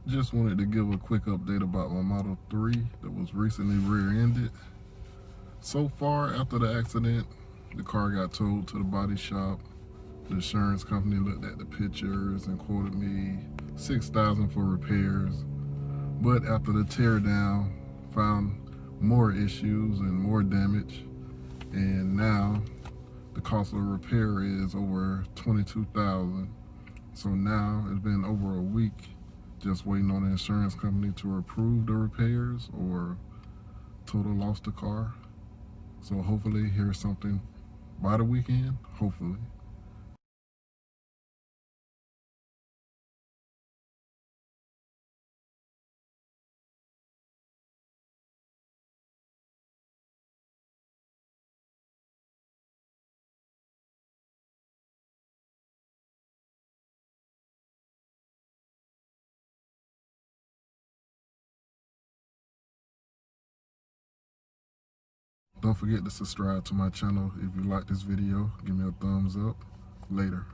Just wanted to give a quick update about my Model 3 that was recently rear-ended. So far after the accident, the car got towed to the body shop. The insurance company looked at the pictures and quoted me $6,000 for repairs. But after the tear down, found more issues and more damage. And now the cost of repair is over $22,000. So now it's been over a week just waiting on the insurance company to approve the repairs or total lost the car. So hopefully here's something by the weekend, hopefully. Don't forget to subscribe to my channel. If you like this video, give me a thumbs up. Later.